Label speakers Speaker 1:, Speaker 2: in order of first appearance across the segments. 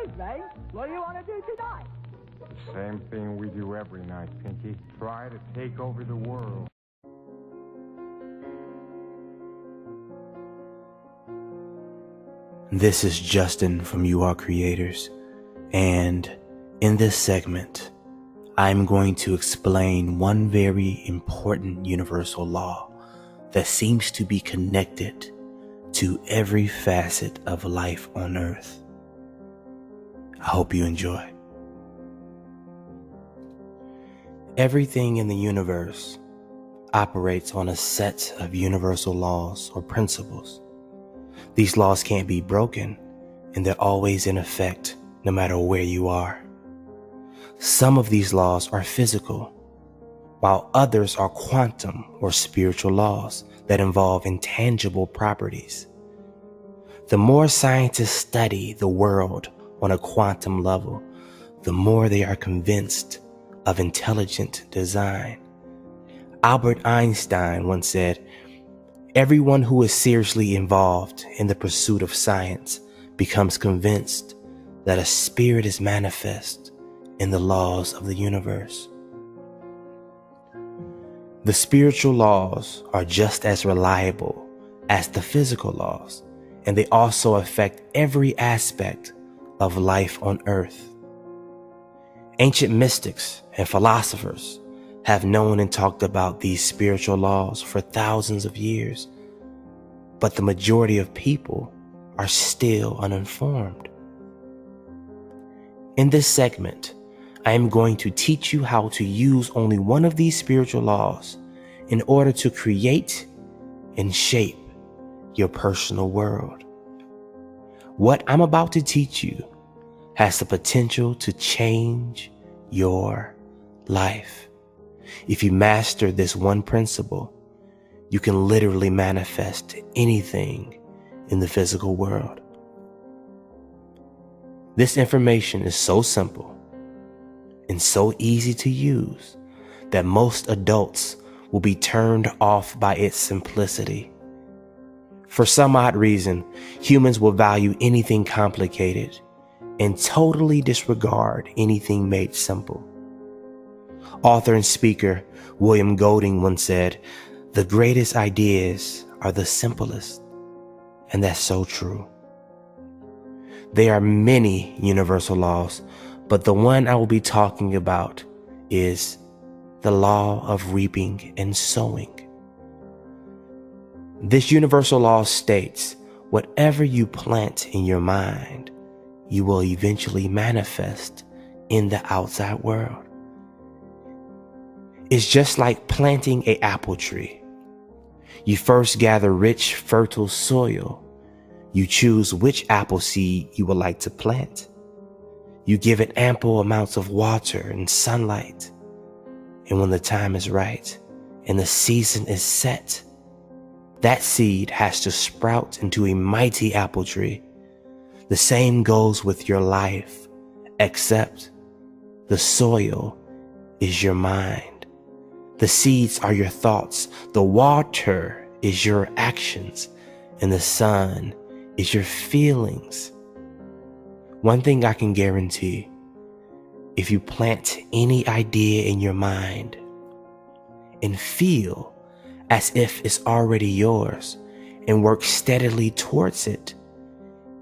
Speaker 1: me. What do you want to do tonight?
Speaker 2: The same thing we do every night, Pinky. Try to take over the world.
Speaker 3: This is Justin from You Are Creators, and in this segment, I'm going to explain one very important universal law that seems to be connected to every facet of life on Earth. I hope you enjoy. Everything in the universe operates on a set of universal laws or principles. These laws can't be broken, and they're always in effect no matter where you are. Some of these laws are physical, while others are quantum or spiritual laws that involve intangible properties. The more scientists study the world on a quantum level, the more they are convinced of intelligent design. Albert Einstein once said, "Everyone who is seriously involved in the pursuit of science becomes convinced that a spirit is manifest in the laws of the universe." The spiritual laws are just as reliable as the physical laws, and they also affect every aspect of life on Earth. Ancient mystics and philosophers have known and talked about these spiritual laws for thousands of years, but the majority of people are still uninformed. In this segment, I am going to teach you how to use only one of these spiritual laws in order to create and shape your personal world. What I'm about to teach you has the potential to change your life. If you master this one principle, you can literally manifest anything in the physical world. This information is so simple and so easy to use that most adults will be turned off by its simplicity. For some odd reason, humans will value anything complicated and totally disregard anything made simple. Author and speaker William Golding once said, "The greatest ideas are the simplest," and that's so true. There are many universal laws, but the one I will be talking about is the law of reaping and sowing. This universal law states, whatever you plant in your mind, you will eventually manifest in the outside world. It's just like planting an apple tree. You first gather rich, fertile soil. You choose which apple seed you would like to plant. You give it ample amounts of water and sunlight. And when the time is right and the season is set, that seed has to sprout into a mighty apple tree. The same goes with your life, except the soil is your mind. The seeds are your thoughts. The water is your actions. And the sun is your feelings. One thing I can guarantee, if you plant any idea in your mind and feel as if it's already yours and work steadily towards it,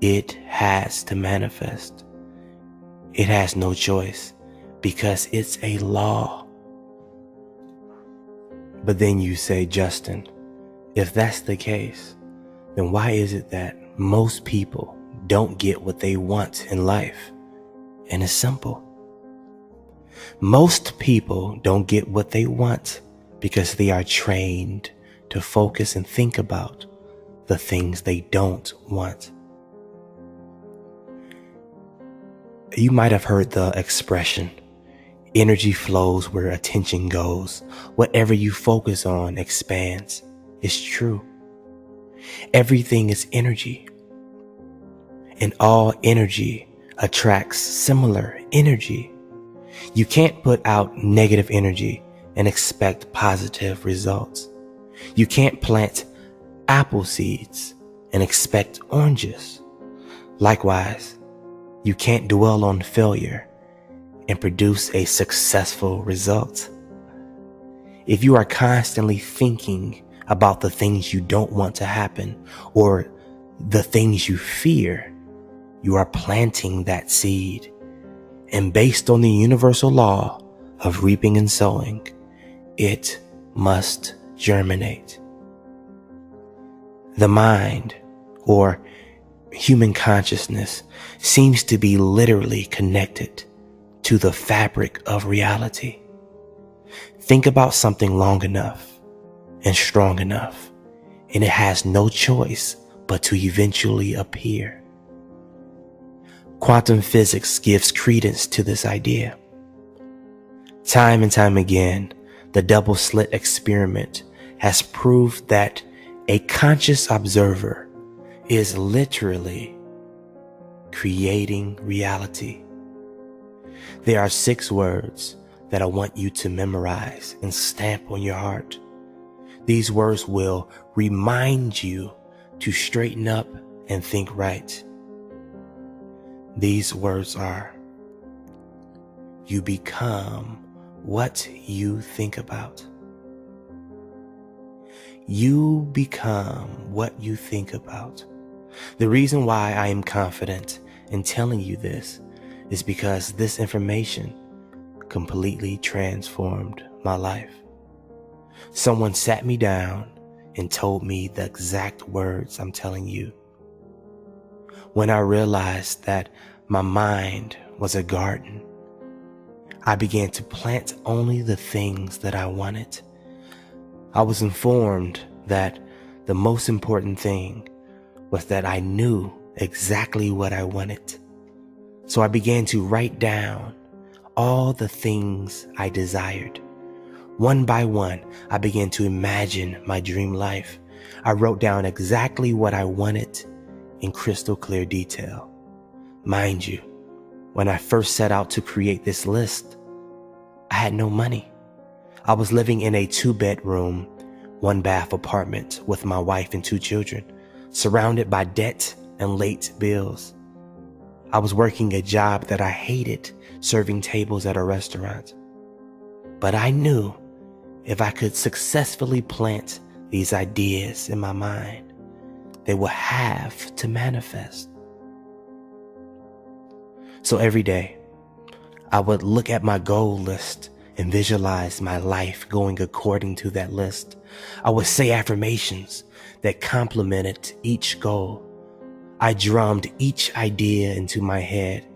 Speaker 3: it has to manifest. It has no choice because it's a law. But then you say, Justin, if that's the case, then why is it that most people don't get what they want in life? And it's simple. Most people don't get what they want because they are trained to focus and think about the things they don't want. You might have heard the expression, energy flows where attention goes. Whatever you focus on expands. It's true. Everything is energy. And all energy attracts similar energy. You can't put out negative energy and expect positive results. You can't plant apple seeds and expect oranges. Likewise, You can't dwell on failure and produce a successful result. If you are constantly thinking about the things you don't want to happen or the things you fear, you are planting that seed. And based on the universal law of reaping and sowing, it must germinate. The mind, or human consciousness, seems to be literally connected to the fabric of reality. Think about something long enough and strong enough, and it has no choice but to eventually appear. Quantum physics gives credence to this idea. Time and time again, the double-slit experiment has proved that a conscious observer is literally creating reality. There are 6 words that I want you to memorize and stamp on your heart. These words will remind you to straighten up and think right. These words are: you become what you think about. You become what you think about. The reason why I am confident in telling you this is because this information completely transformed my life. Someone sat me down and told me the exact words I'm telling you. When I realized that my mind was a garden, I began to plant only the things that I wanted. I was informed that the most important thing was that I knew exactly what I wanted. So I began to write down all the things I desired. One by one, I began to imagine my dream life. I wrote down exactly what I wanted in crystal clear detail. Mind you, when I first set out to create this list, I had no money. I was living in a 2-bedroom, 1-bath apartment with my wife and 2 children, surrounded by debt and late bills. I was working a job that I hated, serving tables at a restaurant. But I knew if I could successfully plant these ideas in my mind, they would have to manifest. So every day, I would look at my goal list and visualize my life going according to that list. I would say affirmations that complemented each goal. I drummed each idea into my head.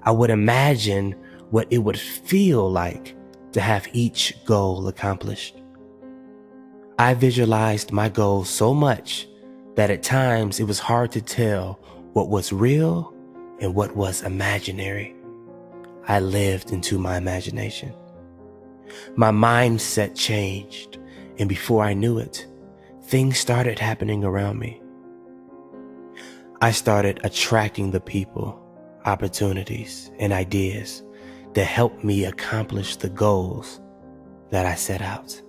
Speaker 3: I would imagine what it would feel like to have each goal accomplished. I visualized my goals so much that at times it was hard to tell what was real and what was imaginary. I lived into my imagination. My mindset changed, and before I knew it, things started happening around me. I started attracting the people, opportunities, and ideas that helped me accomplish the goals that I set out.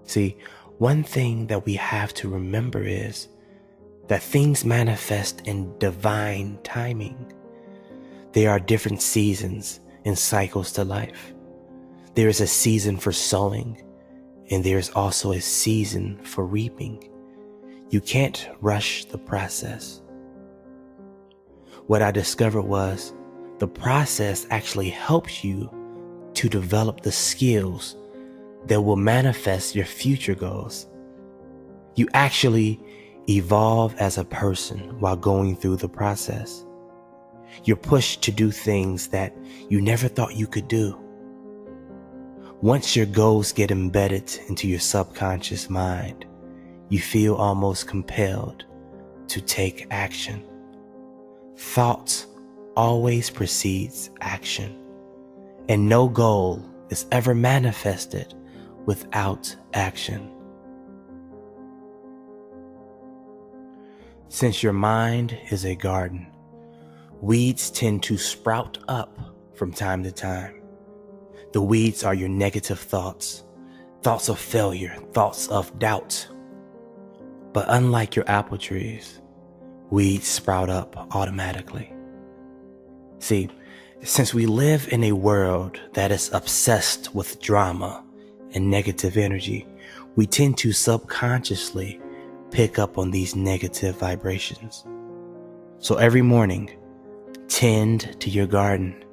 Speaker 3: See, one thing that we have to remember is that things manifest in divine timing. There are different seasons and cycles to life. There is a season for sowing, and there is also a season for reaping. You can't rush the process. What I discovered was the process actually helps you to develop the skills that will manifest your future goals. You actually evolve as a person while going through the process. You're pushed to do things that you never thought you could do. Once your goals get embedded into your subconscious mind, you feel almost compelled to take action. Thought always precedes action, and no goal is ever manifested without action. Since your mind is a garden, weeds tend to sprout up from time to time. The weeds are your negative thoughts, thoughts of failure, thoughts of doubt. But unlike your apple trees, weeds sprout up automatically. See, since we live in a world that is obsessed with drama and negative energy, we tend to subconsciously pick up on these negative vibrations. So every morning, tend to your garden.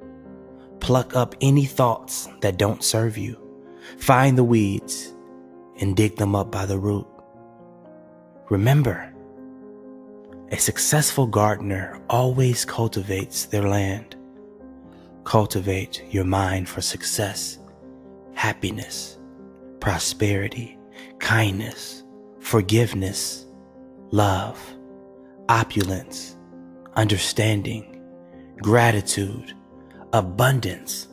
Speaker 3: Pluck up any thoughts that don't serve you. Find the weeds and dig them up by the root. Remember, a successful gardener always cultivates their land. Cultivate your mind for success, happiness, prosperity, kindness, forgiveness, love, opulence, understanding, gratitude, abundance,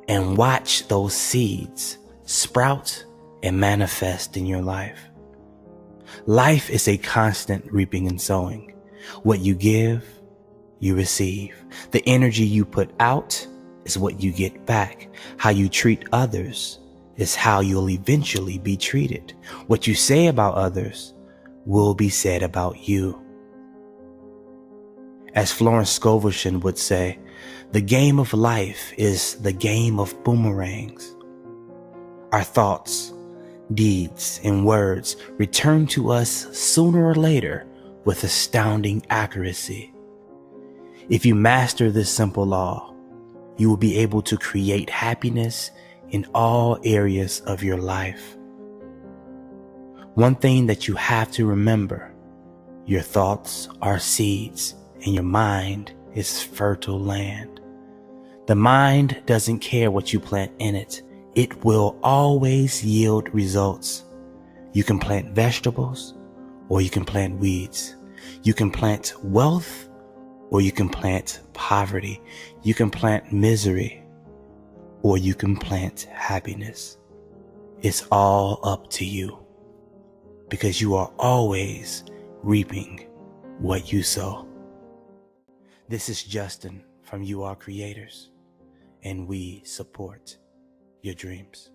Speaker 3: and watch those seeds sprout and manifest in your life. Life is a constant reaping and sowing. What you give, you receive. The energy you put out is what you get back. How you treat others is how you'll eventually be treated. What you say about others will be said about you. As Florence Scovel would say, the game of life is the game of boomerangs. Our thoughts, deeds, and words return to us sooner or later with astounding accuracy. If you master this simple law, you will be able to create happiness in all areas of your life. One thing that you have to remember, your thoughts are seeds and your mind is fertile land. The mind doesn't care what you plant in it. It will always yield results. You can plant vegetables or you can plant weeds. You can plant wealth or you can plant poverty. You can plant misery or you can plant happiness. It's all up to you because you are always reaping what you sow. This is Justin from You Are Creators, and we support your dreams.